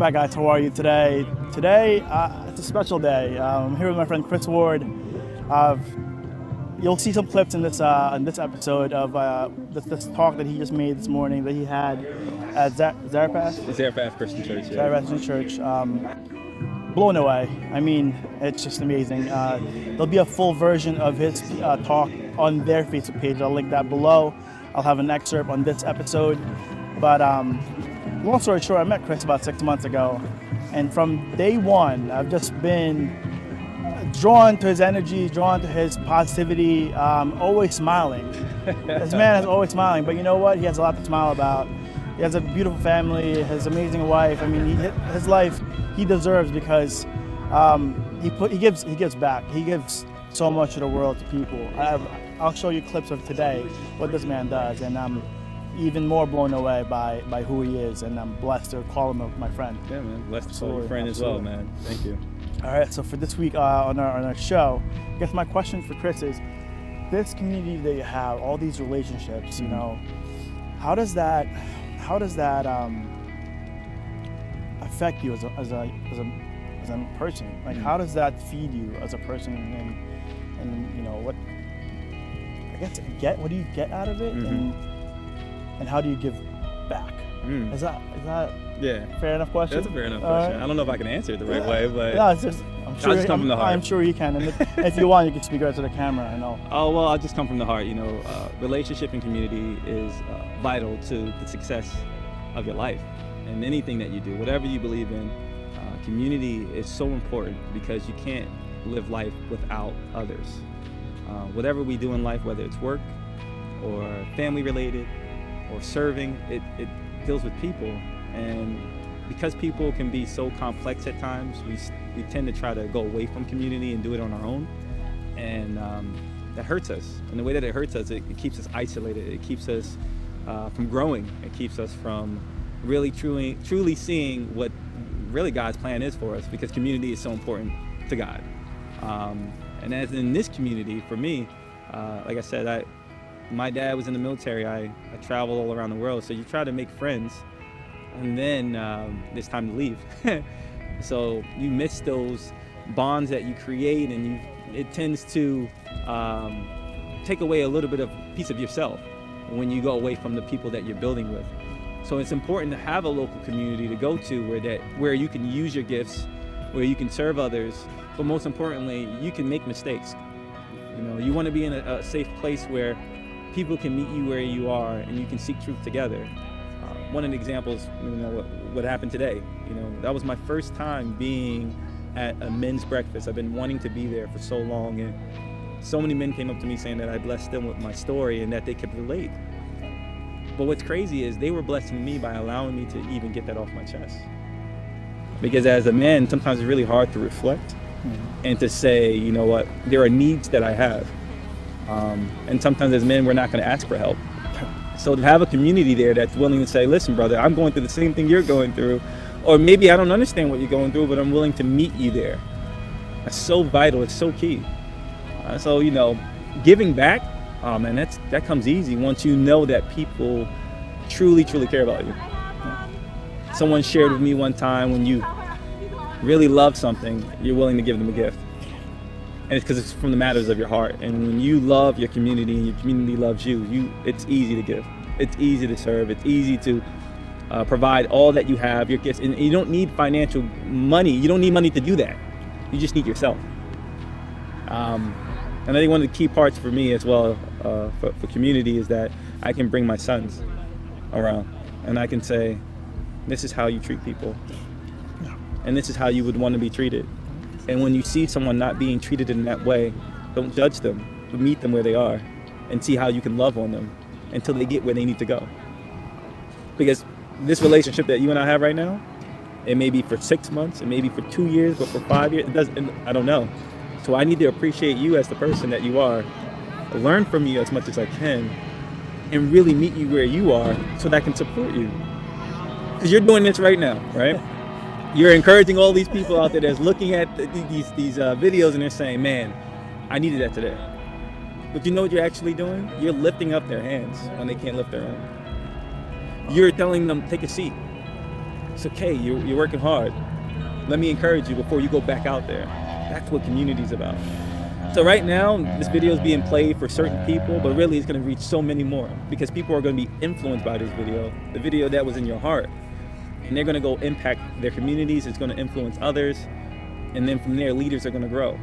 back, guys. How are you today? Today, it's a special day. I'm here with my friend Chris Ward. You'll see some clips in this episode of this talk that he just made this morning that he had at Zarephath Christian Church. Yeah. Zarephath Christian Church. Blown away. I mean, it's just amazing. There'll be a full version of his talk on their Facebook page. I'll link that below. I'll have an excerpt on this episode. But long story short, I met Chris about 6 months ago, and from day one, I've just been drawn to his energy, drawn to his positivity, always smiling. This man is always smiling, but you know what? He has a lot to smile about. He has a beautiful family, his amazing wife. I mean, his life he deserves because he gives back. He gives so much to the world, to people. I'll show you clips of today what this man does, and I'm even more blown away by who he is, and I'm blessed to call him my friend. Yeah, man. Blessed to call you friend as well, man. Thank you. All right, so for this week on our show, I guess my question for Chris is, this community that you have, all these relationships, you know, how does that affect you as a person? Like, how does that feed you as a person, and you know, what do you get out of it, and how do you give back? Is that Yeah. fair enough question? That's a fair enough question. I don't know if I can answer it the right way, but no, it's just, I'm sure you can. And if you want, you can speak right to the camera. I know. Oh, well, I'll just come from the heart. You know, relationship and community is vital to the success of your life and anything that you do, whatever you believe in. Community is so important because you can't live life without others. Whatever we do in life, whether it's work or family related or serving, it deals with people. And because people can be so complex at times, we tend to try to go away from community and do it on our own. And that hurts us. And the way that it hurts us, it keeps us isolated. It keeps us from growing. It keeps us from really truly seeing what really God's plan is for us, because community is so important to God. And as in this community, for me, like I said, my dad was in the military. I travel all around the world. So you try to make friends, and then it's time to leave. So you miss those bonds that you create, and it tends to take away a little bit of piece of yourself when you go away from the people that you're building with. So it's important to have a local community to go to where you can use your gifts, where you can serve others, but most importantly, you can make mistakes. You know, you want to be in a safe place where people can meet you where you are and you can seek truth together. One of the examples, you know, what happened today, you know, that was my first time being at a men's breakfast. I've been wanting to be there for so long, and so many men came up to me saying that I blessed them with my story and that they could relate. But what's crazy is they were blessing me by allowing me to even get that off my chest. Because as a man, sometimes it's really hard to reflect and to say, you know what, there are needs that I have. And sometimes as men, we're not going to ask for help. So to have a community there that's willing to say, listen, brother, I'm going through the same thing you're going through, or maybe I don't understand what you're going through, but I'm willing to meet you there. That's so vital. It's so key. So, you know, giving back, oh man, that comes easy once you know that people truly care about you. Someone shared with me one time, when you really love something, you're willing to give them a gift. And it's because it's from the matters of your heart. And when you love your community and your community loves you, it's easy to give. It's easy to serve. It's easy to provide all that you have, your gifts. And you don't need financial money. You don't need money to do that. You just need yourself. And I think one of the key parts for me as well, for community, is that I can bring my sons around and I can say, this is how you treat people. And this is how you would want to be treated. And when you see someone not being treated in that way, don't judge them, but meet them where they are and see how you can love on them until they get where they need to go. Because this relationship that you and I have right now, it may be for 6 months, it may be for 2 years, but for 5 years, I don't know. So I need to appreciate you as the person that you are, learn from you as much as I can, and really meet you where you are so that I can support you. Because you're doing this right now, right? You're encouraging all these people out there that's looking at these videos and they're saying, man, I needed that today. But you know what you're actually doing? You're lifting up their hands when they can't lift their own. You're telling them, take a seat. It's okay, you're working hard. Let me encourage you before you go back out there. That's what community is about. So right now, this video is being played for certain people, but really it's going to reach so many more because people are going to be influenced by this video, the video that was in your heart. And they're going to go impact their communities, it's going to influence others, and then from there, leaders are going to grow.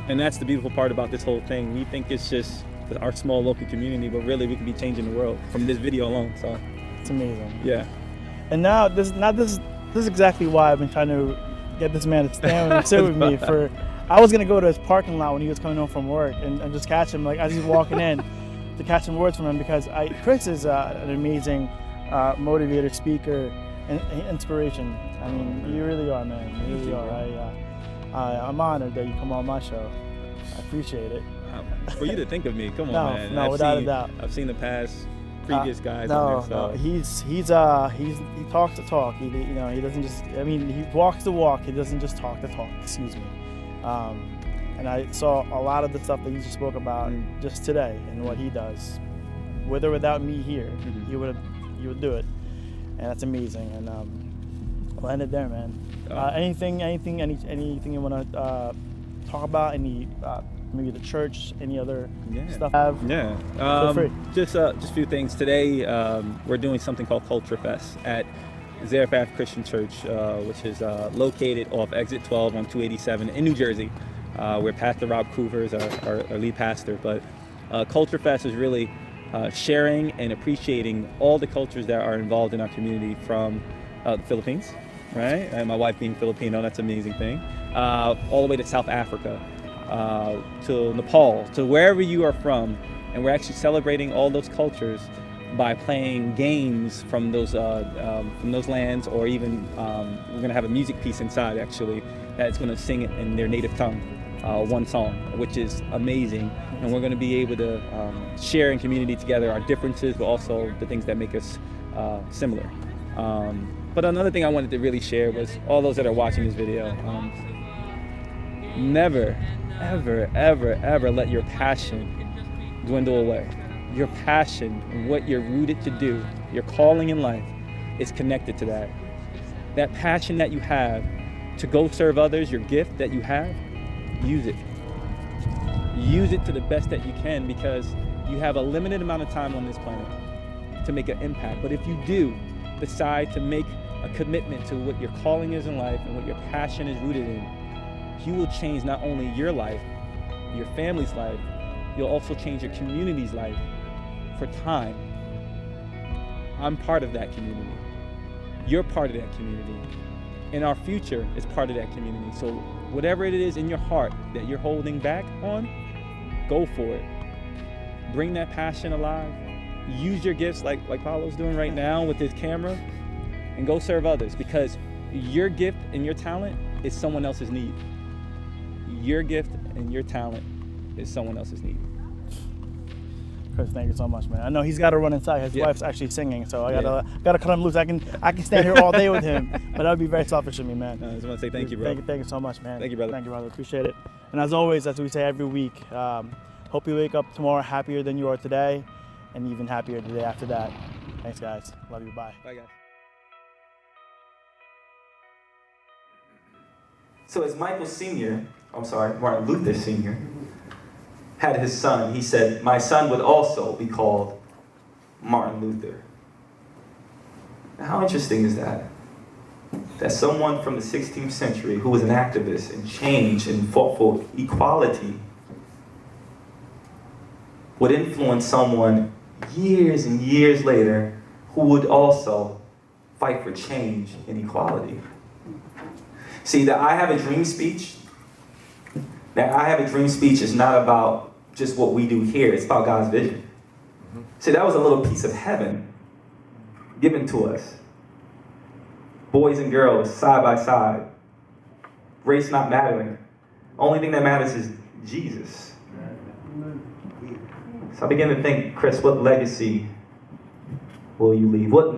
And that's the beautiful part about this whole thing. We think it's just our small local community, but really we can be changing the world from this video alone. So It's amazing. yeah. And now this is exactly why I've been trying to get this man to stand and sit with me for. I was gonna go to his parking lot when he was coming home from work and just catch him like as he's walking in to catch some words from him because Chris is an amazing motivator, speaker, and inspiration. I mean, you really are, man. You really are. I'm honored that you come on my show. I appreciate it. For you to think of me, come on, man. No, without a doubt. I've seen the past previous guys No, on there, so. he talks the talk. He doesn't just. I mean, he walks the walk. He doesn't just talk the talk. Excuse me. And I saw a lot of the stuff that you just spoke about just today and what he does. With or without me here, he would do it, and that's amazing. And we'll end it there, man. Anything you want to talk about? Any maybe the church? Any other stuff? Yeah. Feel free. Just a few things. Today, we're doing something called Culture Fest at Zarephath Christian Church, which is located off Exit 12 on 287 in New Jersey, where Pastor Rob Coover is our lead pastor. But Culture Fest is really sharing and appreciating all the cultures that are involved in our community from the Philippines, right? And my wife being Filipino, that's an amazing thing. All the way to South Africa, to Nepal, to wherever you are from. And we're actually celebrating all those cultures by playing games from those lands, or even we're going to have a music piece inside actually that's going to sing it in their native tongue, one song, which is amazing. And we're going to be able to share in community together our differences, but also the things that make us similar. But another thing I wanted to really share was all those that are watching this video, never, ever, ever, ever let your passion dwindle away. Your passion and what you're rooted to do, your calling in life, is connected to that. That passion that you have to go serve others, your gift that you have, use it. Use it to the best that you can, because you have a limited amount of time on this planet to make an impact. But if you do decide to make a commitment to what your calling is in life and what your passion is rooted in, you will change not only your life, your family's life, you'll also change your community's life for time. I'm part of that community. You're part of that community. And our future is part of that community. So whatever it is in your heart that you're holding back on, go for it. Bring that passion alive. Use your gifts like Paulo's doing right now with his camera, and go serve others, because your gift and your talent is someone else's need. Your gift and your talent is someone else's need. Chris, thank you so much, man. I know he's got to run inside. His wife's actually singing, so I gotta cut him loose. I can stand here all day with him, but that would be very selfish of me, man. I just want to say thank you, bro. Thank you so much, man. Thank you, brother. Thank you, brother. Appreciate it. And as always, as we say every week, hope you wake up tomorrow happier than you are today, and even happier the day after that. Thanks, guys. Love you. Bye. Bye, guys. So as Martin Luther Sr. had his son, he said, "My son would also be called Martin Luther." Now, how interesting is that? That someone from the 16th century who was an activist and change and fought for equality would influence someone years and years later who would also fight for change and equality. See, the I Have a Dream speech, that I Have a Dream speech is not about just what we do here, it's about God's vision. See, that was a little piece of heaven given to us. Boys and girls, side by side. Race not mattering. Only thing that matters is Jesus. So I began to think, Chris, what legacy will you leave? What